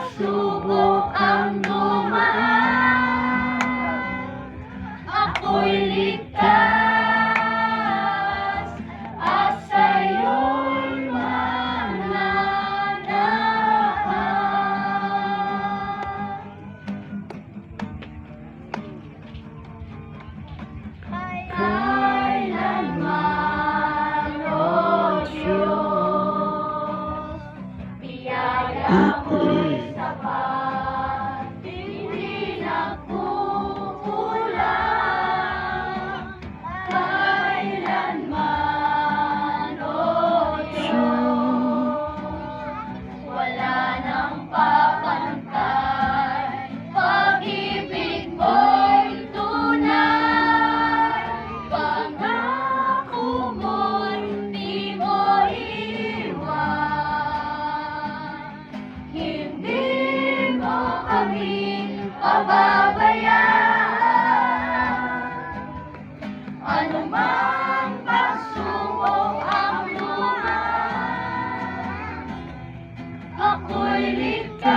pagsubok ang dumaan, ako'y ligtas at sa'yo'y mananaan. Kailanman, O Diyos, biyaya mo'y sapat, hindi nagkukulang. Kailanman, O Diyos, wala nang papantay, pag-ibig mo'y tunay, pangako mo'y di mo iwan. Hindi mo kami pababayaan, anumang pagsubok ang lumaan, ako'y ligtas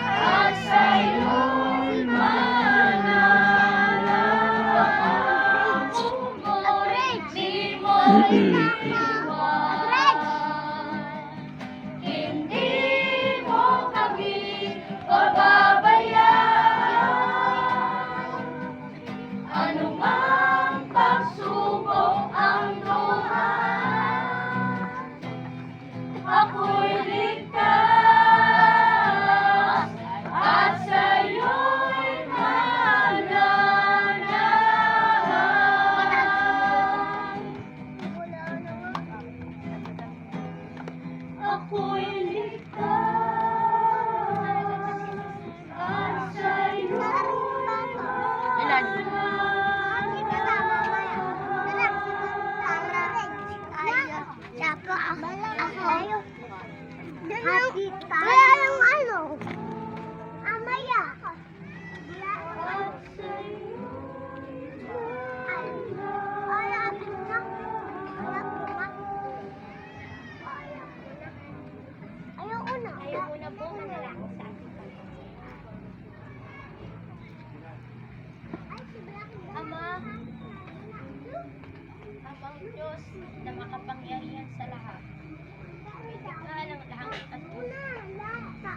at sa'yo'y mananaan. Di mo iwan, hindi mo kami pababayaan, anumang pagsubok ang dumaan, ako'y ligtas at sa'yo'y mananaan. Ako'y ligtas at sa'yo'y Ayaw na po manalangin sa akin. Ama, Amang Diyos na makapangyarihan sa lahat, nilikha ng langit at lupa.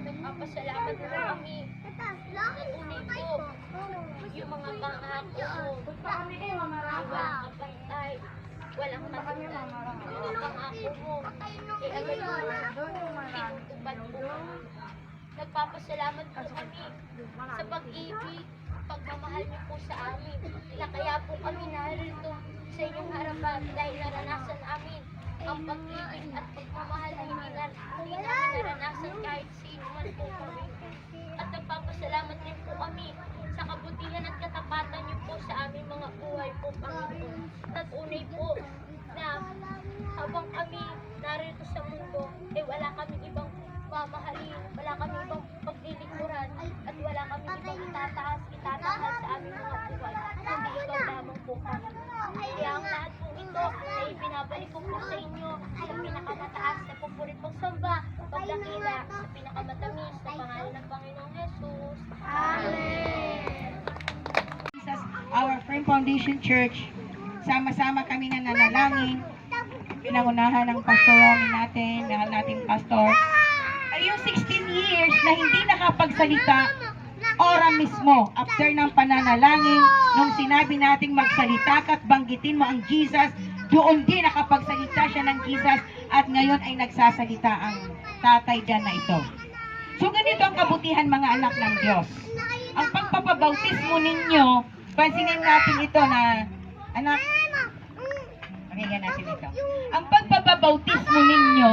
Nagpapasalamat po kami. Tunay po, yung mga pangako mo, walang kapantay, walang katitan. Yung pangako mo, agad mo, tinutupad po. Nagpapasalamat po kami sa pag-ibig, pagmamahal niyo po sa amin, na kaya po kami narito sa inyong harapan dahil naranasan namin ang pag-ibig at pagmamahal na hindi namin naranasan kahit sino man po kami. At nagpapasalamat din po kami sa kabutihan at katapatan niyo po sa aming mga buhay po, Panginoon. At unay po na habang kami narito sa mundo, wala kami ibang mamahalin, wala kami ibang paglilingkuran, at wala kami ibang itatanghal sa aming mga buhay, kundi ikaw lamang po kami. Kaya ang lahat po ito ay ibinabalik ko po sa inyo sa pinakamataas na pupuri pong samba, pagdakila sa pinakamatamis na pangalan ng Panginoong Jesus. Amen. Jesus, our Frame Foundation Church, sama-sama kami na nanalangin, pinangunahan ng pastorong natin, ng ating pastor, ay yung 16 years na hindi nakapagsalita, ora mismo, after ng pananalangin, nung sinabi nating magsalita ka at banggitin mo ang Jesus, doon din nakapagsalita siya ng Jesus, at ngayon ay nagsasalita ang tatay dyan na ito. So ganito ang kabutihan, mga anak ng Diyos. Ang pagpapabautismo ninyo, pansinin natin ito na, anak, pakinggan natin ito. Ang pagpapabautismo ninyo,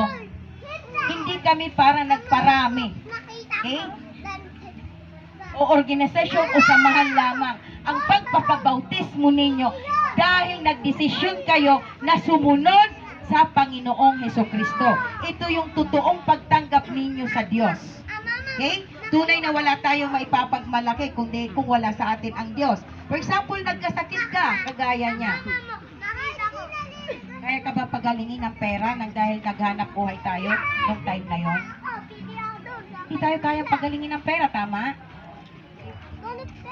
hindi kami para nagparami. Okay? O organisasyon o samahan lamang. Ang pagpapabautismo ninyo, dahil nagdesisyon kayo na sumunod sa Panginoong Hesukristo. Ito yung totoong pagtanggap ninyo sa Diyos. Okay? Tunay na wala tayong maipapagmalaki kung wala sa atin ang Diyos. For example, nagkasakit ka, kagaya niya. Kaya ka ba pagalingin ng pera nang dahil naghanap buhay tayo nung time na yon? Hindi tayo kaya pagalingin ng pera, tama?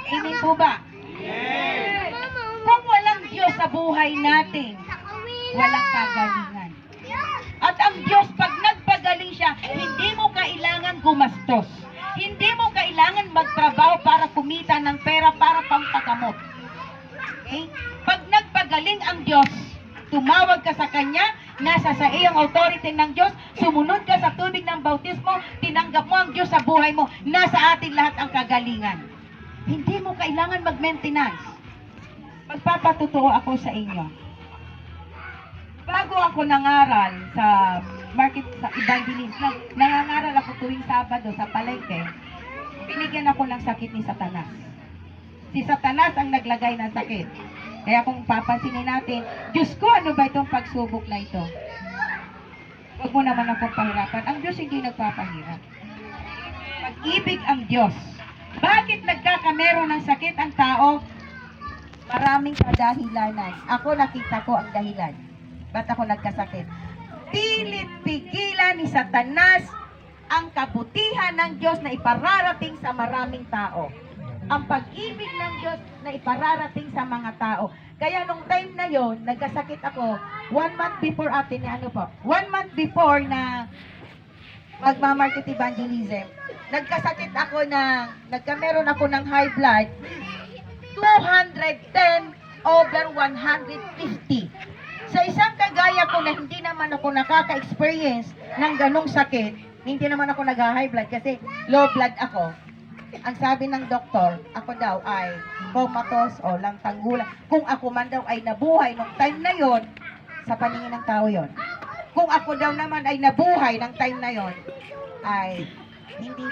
Amen po ba? Kung walang Diyos sa buhay natin, walang kagalingan. At ang Diyos, pag nagpagaling siya, hindi mo kailangan gumastos. Hindi mo kailangan magtrabaho para kumita ng pera para pampagamot. Okay? Pag nagpagaling ang Diyos, tumawag ka sa Kanya, nasa sa iyong authority ng Diyos, sumunod ka sa tubig ng bautismo, tinanggap mo ang Diyos sa buhay mo, nasa atin lahat ang kagalingan. Hindi mo kailangan mag-maintenance. Magpapatutuo ako sa inyo. Bago ako nangaral sa market sa evangelist, nangangaral ako tuwing Sabado sa palengke, binigyan ako ng sakit ni Satanas. Si Satanas ang naglagay ng sakit. Kaya kung papansinin natin, Diyos ko, ano ba itong pagsubok na ito? Huwag mo naman akong pahirapan. Ang Diyos hindi nagpapahirap. Pag-ibig ang Diyos. Bakit nagkakamero ng sakit ang tao? Maraming kadahilanan. Ako nakita ko ang dahilan. Ba't ako nagkasakit? Pilit pigilan ni Satanas ang kabutihan ng Diyos na ipararating sa maraming tao. Ang pag-ibig ng Diyos na ipararating sa mga tao. Kaya nung time na yon, nagkasakit ako 1 month before atin, 1 month before na magmamarket evangelism, nagkasakit ako nagkameron ako ng high blood, 210 over 150. Sa isang kagaya ko na hindi naman ako nakaka-experience ng ganong sakit, hindi naman ako nag-high blood kasi low blood ako. Ang sabi ng doktor, ako daw ay comatose o lang tanggulan. Kung ako man daw ay nabuhay nung time na yon, sa paningin ng tao yon. Kung ako daw naman ay nabuhay ng time na yon, ay hindi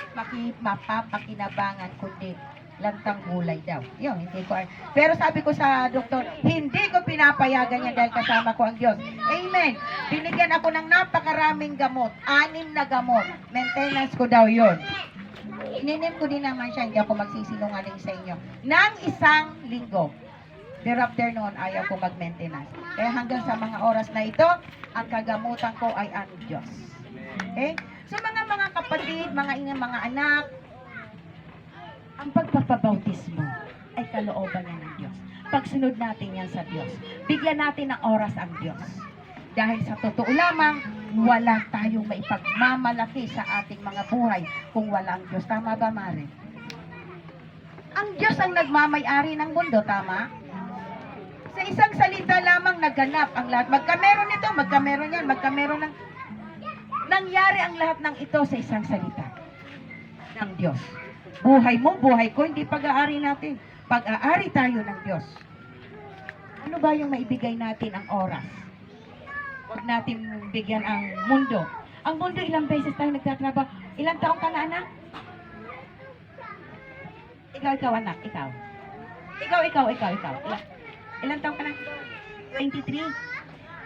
mapapakinabangan kundi lantang gulay daw. Yun, hindi ko. Pero sabi ko sa doktor, hindi ko pinapayagan yan dahil kasama ko ang Diyos. Amen. Binigyan ako ng napakaraming gamot. 6 na gamot. Maintenance ko daw yun. Ininim ko din naman siya, hindi ako magsisinungaling sa inyo. Nang 1 linggo. Pero after noon, ayaw ko mag-maintenance. Kaya hanggang sa mga oras na ito, ang kagamutan ko ay ang Diyos. Okay? So mga kapatid, mga anak, ang pagpapabautismo ay kalooban yan ng Diyos. Pagsunod natin yan sa Diyos. Bigyan natin ng oras ang Diyos. Dahil sa totoo lamang, wala tayong maipagmamalaki sa ating mga buhay kung wala ang Diyos. Tama ba, Mare? Ang Diyos ang nagmamay-ari ng mundo, tama? Sa isang salita lamang naganap ang lahat. Magkameron nito, magkameron yan, magkameron ng... Nangyari ang lahat ng ito sa isang salita ng Diyos. Buhay mo, buhay ko, hindi pag-aari natin. Pag-aari tayo ng Diyos. Ano ba yung maibigay natin ang oras? Huwag natin bigyan ang mundo. Ang mundo, ilang beses tayo nagtatrabaho. Ilang taong ka na, anak? Ikaw, anak. Ikaw. Ilang taong ka na? 23.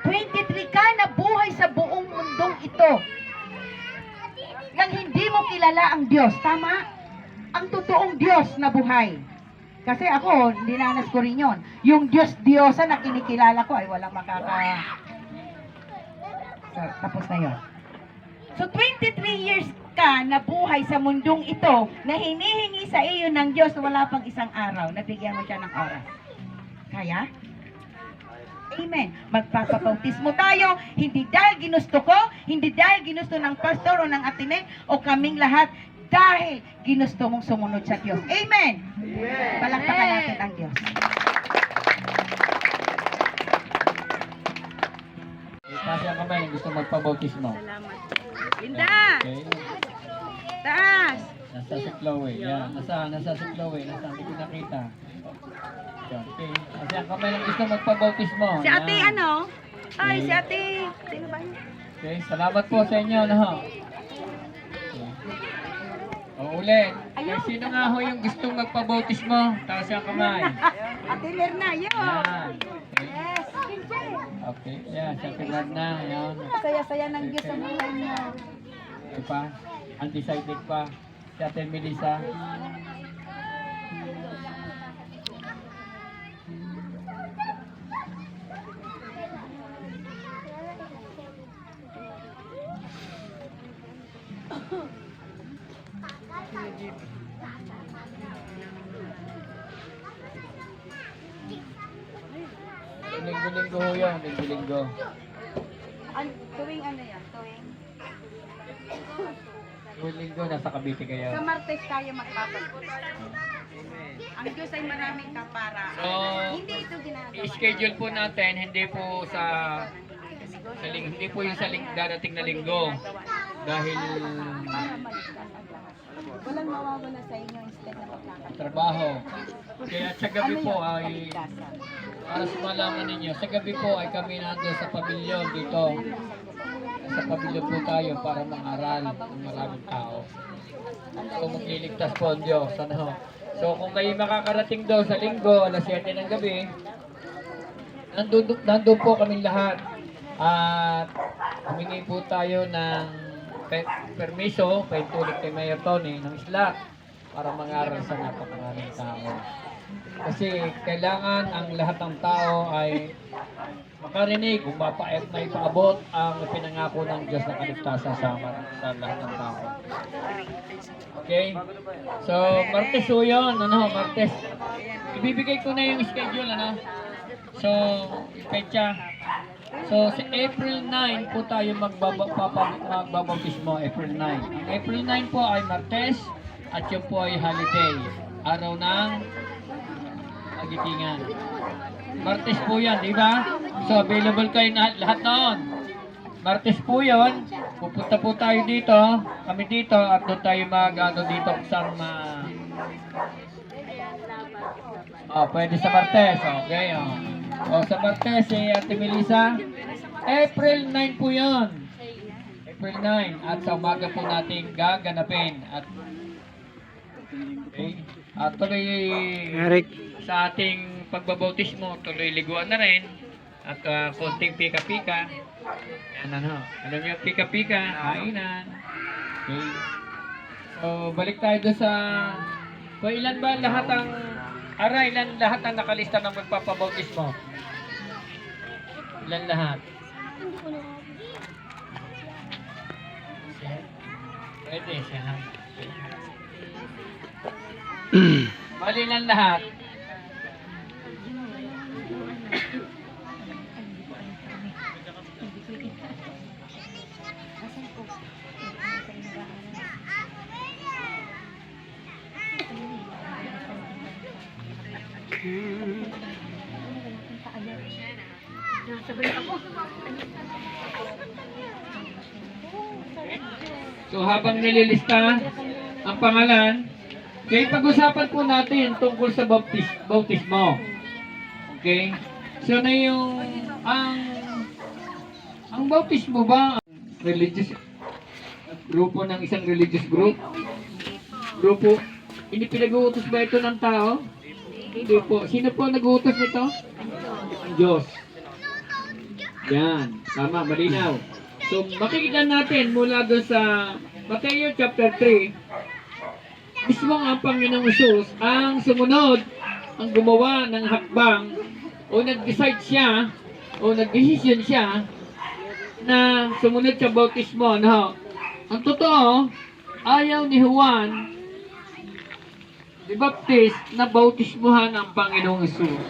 23 ka na buhay sa buong mundong ito. Nang hindi mo kilala ang Diyos. Tama? Ang totoong Diyos na buhay. Kasi ako, dinanas ko rin yun. Yung Diyos-Diyosa na kinikilala ko ay walang So, tapos na yun. So, 23 years ka na buhay sa mundong ito na hinihingi sa iyo ng Diyos wala pang isang araw. Nabigyan mo siya ng oras. Kaya? Amen. Magpapabautismo tayo, hindi dahil ginusto ko, hindi dahil ginusto ng pastor o ng atine o kaming lahat, dahil ginusto mong sumunod sa Diyos. Amen. Amen. Palakpakan natin ang Diyos. Kasi ang kamay, gusto magpabautismo. Salamat. Linda! Okay. Taas! Nasa si Chloe. Yan. Nasa si Chloe. Nasa hindi ko nakita. Yan. Okay. Kasi ang kamay lang gusto magpabautismo. Si ate Yan. ano? Ay, Okay. si ate. Sino ba yun? Okay. Salamat po sa inyo. No? Okay. O ulit. Ayun. Sino nga ho yung gustong magpabautismo? Taas ang kamay. Ate Lerna, yun. Yan. Okay. Yes. Okay. Yan. Sa tingad na. Yan. Saya-saya ng Diyos sa buhay niyo. Ito pa. Undecided pa. Si Ate Melissa. Linggo-linggo ho yan, linggo-linggo. Tuwing ano yan? Tuwing? Linggo, nasa Cavite kayo. Sa Martes tayo magpapalit. Ang Diyos ay maraming kapara. So, Hindi ito ginagawa. i-schedule po natin, hindi po hindi po yung dadating na linggo. Dahil Walang mawawala sa inyo instead na magkakaroon. trabaho. Kaya sa gabi po ay, para sa malaman ninyo, sa gabi po ay kami nandun sa pabilyon dito. Sa pabilyon po tayo para mangaral ng maraming tao. So magliligtas po ang Diyos. Ano? So kung kayo makakarating daw sa linggo, alas 7 ng gabi, nandun po kami lahat. At humingi po tayo ng permiso, paintulog kay Mayor Tony ng slot para mangaral sa napakaraming tao. Kasi kailangan ang lahat ng tao ay makarinig kung may paabot ang pinangako ng Diyos na kaligtasan sa lahat ng tao. Okay? So, Martes po yun. Martes. Ibibigay ko na yung schedule, So, petsa. So, sa April 9 po tayo magbabautismo, April 9. Ang April 9 po ay Martes at yun po ay holiday. Araw ng Agitingan. Martes po yan, di ba? So, available kayo na lahat noon. Martes po yun. Pupunta po tayo dito, kami dito, at doon tayo dito kung saan pwede sa Martes. Okay, sa Martes, Ate Melissa, April 9 po yun. April 9. At sa umaga po natin gaganapin. At tuloy sa ating pagbabautismo, tuloy liguan na rin. At konting pika-pika. Yan alam niyo, pika-pika, kainan. Okay. So, balik tayo doon sa... So, ilan ba lahat ang... ilan lahat ang nakalista ng magpapabautismo? Ilan lahat? Pwede siya. Bali ilan lahat? So habang nililista ang pangalan, okay, pag-usapan po natin tungkol sa bautismo. Okay? So na yung ang bautismo ba religious grupo ng isang religious grupo, hindi pinag-uutos ba ito ng tao? Hindi po. Sino po nag-uutos nito? Ang Diyos. Yan. Tama, malinaw. So, makikita natin mula doon sa Mateo chapter 3, mismo ang Panginoong Hesus ang sumunod, ang gumawa ng hakbang, o nag-decide siya, o nag-decision siya, na sumunod sa bautismo. No? Ang totoo, ayaw ni Juan the Baptist na bautismuhan ang Panginoong Hesus.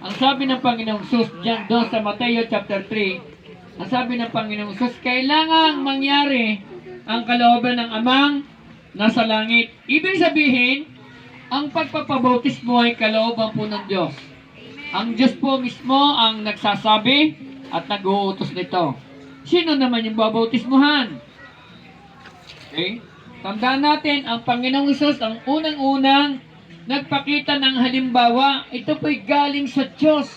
Ang sabi ng Panginoong Hesus diyan doon sa Mateo chapter 3, ang sabi ng Panginoong Hesus, kailangang mangyari ang kalooban ng Amang nasa langit. Ibig sabihin, ang pagpapabautismo ay kalooban po ng Diyos. Ang Diyos po mismo ang nagsasabi at nag-uutos nito. Sino naman yung babautismuhan? Okay? Tandaan natin, ang Panginoong Hesus ang unang-unang nagpakita ng halimbawa. Ito po'y galing sa Diyos.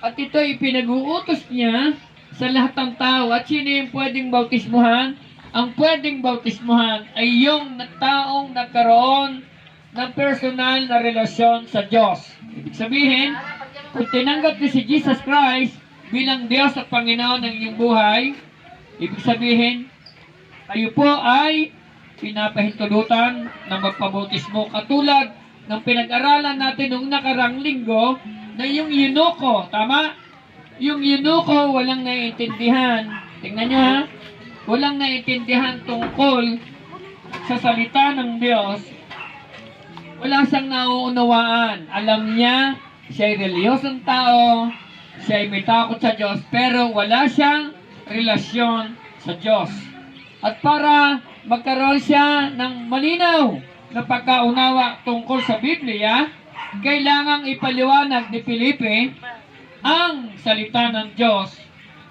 At ito ay pinag-uutos niya sa lahat ng tao. At sino yung pwedeng bautismuhan? Ang pwedeng bautismuhan ay yung taong nagkaroon ng personal na relasyon sa Diyos. Ibig sabihin, kung tinanggap niyo si Jesus Christ bilang Diyos at Panginoon ng inyong buhay, ibig sabihin, kayo po ay pinapahintulutan na magpabautismo. Katulad ng pinag-aralan natin nung nakarang linggo na yung eunuko, tama? Yung eunuko walang naiintindihan. Tingnan nyo ha. walang naiintindihan tungkol sa salita ng Diyos, wala siyang nauunawaan. Alam niya, siya ay reliyosong tao, siya ay may takot sa Diyos, pero wala siyang relasyon sa Diyos. At para magkaroon siya ng malinaw na pagkaunawa tungkol sa Biblia, kailangang ipaliwanag ni Felipe ang salita ng Diyos.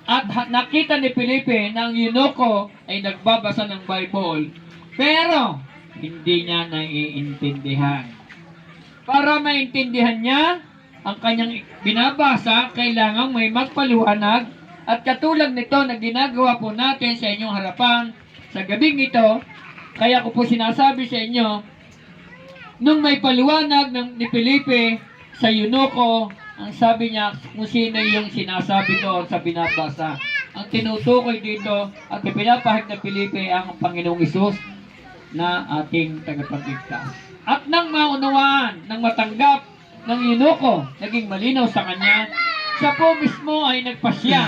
At nakita ni Felipe na ang eunuko ay nagbabasa ng Bible, pero hindi niya naiintindihan. Para maintindihan niya ang kanyang binabasa, kailangan may magpaliwanag. At katulad nito na ginagawa po natin sa inyong harapan sa gabing ito, kaya ko po sinasabi sa inyo, nung may paliwanag ni Felipe sa eunuko, ang sabi niya kung sino yung sinasabi doon sa binabasa. Ang tinutukoy dito at ipinapahid na Felipe ang Panginoong Hesus na ating tagapagligtas. At nang maunawaan, nang matanggap ng eunuko, naging malinaw sa kanya, siya po mismo ay nagpasya.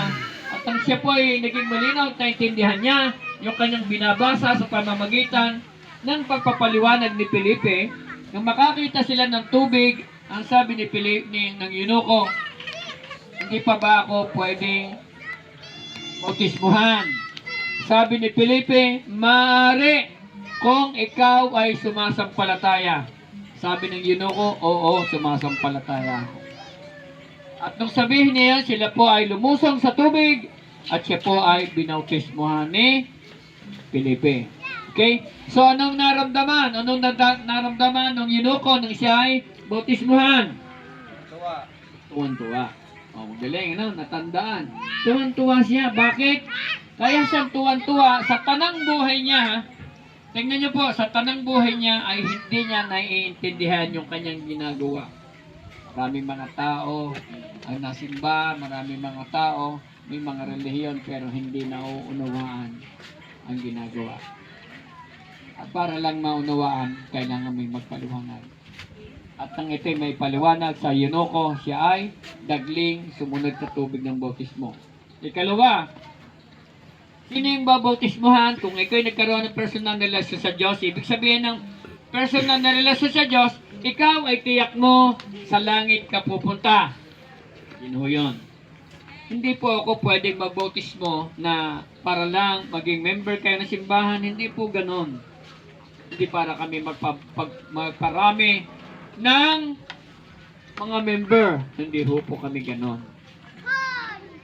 At ang siya po ay naging malinaw at naintindihan niya yung kanyang binabasa sa pamamagitan ng pagpapaliwanag ni Felipe. Nang makakita sila ng tubig, ang sabi ni Felipe ng eunuko, hindi pa ba ako pwedeng bautismuhan? Sabi ni Felipe, maaari kung ikaw ay sumasampalataya. Sabi ng eunuko, oo, sumasampalataya. At nung sabihin niya, sila po ay lumusong sa tubig at siya po ay binautismuhan ni Felipe. Okay? So anong naramdaman? Anong naramdaman ng eunuko nung siya ay bautismuhan? Tuwan-tuwa. Oh, galing, ano? Natandaan. Tuwan-tuwa siya. Bakit? Kaya siyang tuwan-tuwa sa tanang buhay niya. Tingnan niyo po, sa tanang buhay niya ay hindi niya naiintindihan yung kanyang ginagawa. Maraming mga tao ang nasimba, maraming mga tao, may mga relihiyon pero hindi nauunawaan ang ginagawa. At para lang maunawaan, kailangan may magpaliwanag. At nang ito'y may paliwanag sa eunuko, siya ay dagling sumunod sa tubig ng bautismo. Ikalawa, sino yung babautismuhan? Kung ikaw nagkaroon ng personal na relasyon sa Diyos, ibig sabihin ng personal na relasyon sa Diyos, ikaw ay tiyak mo sa langit ka pupunta. Yun ho yun. Hindi po ako pwedeng magbautismo na para lang maging member kayo ng simbahan. Hindi po ganon. Hindi para kami magparami ng mga member. Hindi po kami ganon.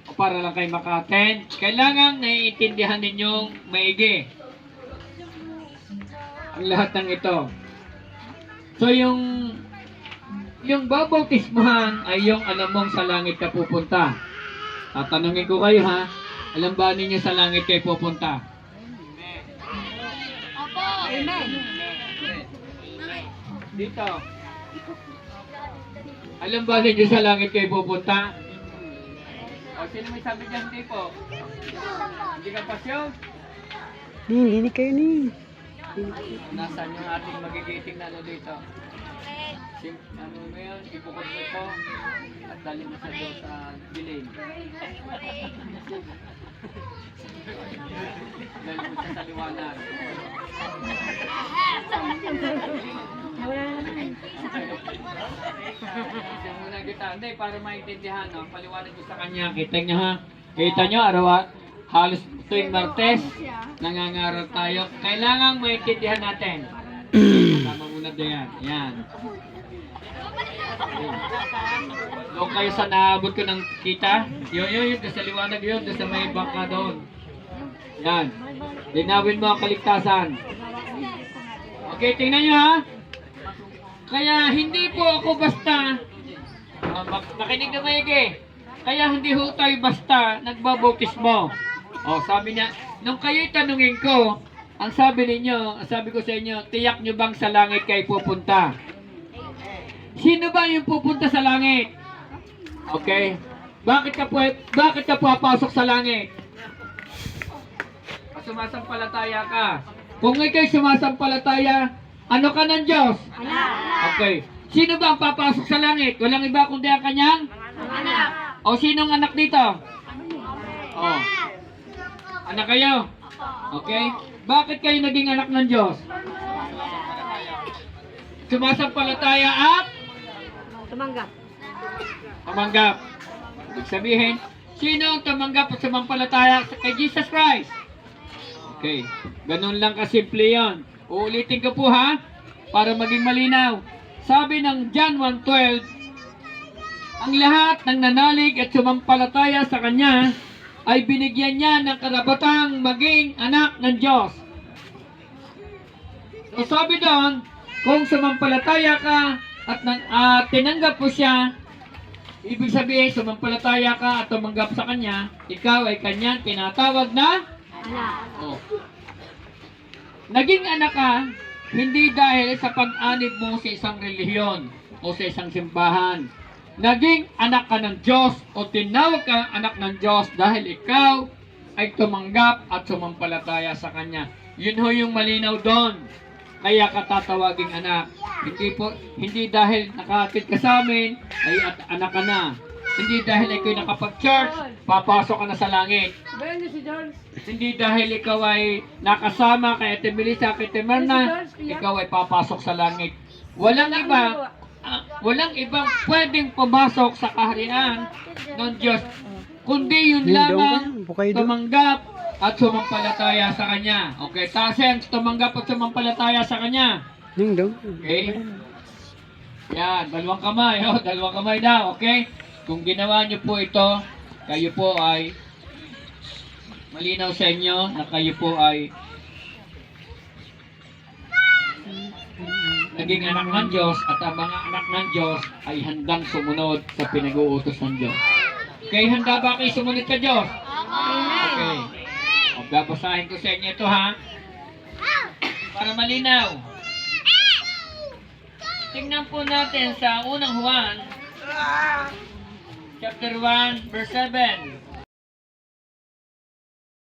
O para lang kayo maka-attend, kailangan naiintindihan ninyong maigi ang lahat ng ito. So yung babautismuhan ay yung alam mong sa langit ka pupunta. Tatanungin ko kayo ha, alam ba ninyo sa langit kayo pupunta? Opo. Amen. Dito. Alam ba ninyo sa langit kayo pupunta? O sino may sabi dyan, hindi po? Hindi ka pasyon? Hindi kayo ni. Nasaan yung ating magigiting na ano dito? Ano mo yun? Ipukod mo ito at dali mo siya doon sa bilin. Dali mo siya sa liwanag. Siya muna kita. Hindi, para maintindihan. No? Paliwanag mo sa kanya. Kita niyo ha? Kita niyo, halos tuwing Martes, nangangaral tayo. Kailangan maintindihan natin. Tama muna diyan. Yan. Doon kayo sa naabot ko ng kita. Yun, doon sa liwanag yun. Doon sa may bangka doon. Yan. Linawin mo ang kaligtasan. Okay, tingnan nyo ha. Kaya hindi po ako basta, makinig na maigi. Kaya hindi ho tayo basta nagbabautismo. O, sabi niya, nung kayo'y tanungin ko, ang sabi ninyo, ang sabi ko sa inyo, tiyak nyo bang sa langit kayo pupunta? Sino ba yung pupunta sa langit? Okay? Bakit ka papasok sa langit? Sumasampalataya ka. Kung ikaw'y sumasampalataya, ano ka ng Diyos? Okay. Sino ba ang papasok sa langit? Walang iba kundi ang kanyang? O sinong anak dito? Oh. Anak kayo? Okay? Bakit kayo naging anak ng Diyos? Sumasampalataya at tumanggap. Ibig sabihin, sino ang tumanggap at sumampalataya kay Jesus Christ? Okay. Ganun lang kasimple yan. Uulitin ko po ha, para maging malinaw. Sabi ng John 1:12, ang lahat ng nanalig at sumampalataya sa Kanya ay binigyan niya ng karapatang maging anak ng Diyos. So sabi doon, kung sumampalataya ka at tinanggap mo siya, ibig sabihin, sumampalataya ka at tumanggap sa Kanya, ikaw ay Kanyang tinatawag na oh. Naging anak ka, hindi dahil sa pag-anib mo sa isang relihiyon o sa isang simbahan. Naging anak ka ng Diyos o tinawag ka anak ng Diyos dahil ikaw ay tumanggap at sumampalataya sa Kanya. Yun ho yung malinaw doon. Kaya ka tatawaging anak. Hindi dahil nakahatid ka sa amin, ay anak ka na. Hindi dahil ikaw ay nakapag-church, papasok ka na sa langit. Hindi dahil ikaw ay nakasama kay Ate Melissa, kay Ate Merna, ikaw ay papasok sa langit. Walang ibang pwedeng pumasok sa kaharian ng Diyos, kundi yun lamang tumanggap at sumampalataya sa Kanya. Okay, tasen, tumanggap at sumampalataya sa Kanya. Okay? Yan, dalawang kamay daw, okay? Kung ginawa niyo po ito, kayo po ay malinaw sa inyo na kayo po ay naging anak ng Diyos at ang mga anak ng Diyos ay handang sumunod sa pinag-uutos ng Diyos. Okay, handa ba kayo sumunod sa Diyos? Okay. O, babasahin ko sa inyo ito ha. Para malinaw. Tingnan po natin sa unang Juan, chapter 1, verse 7.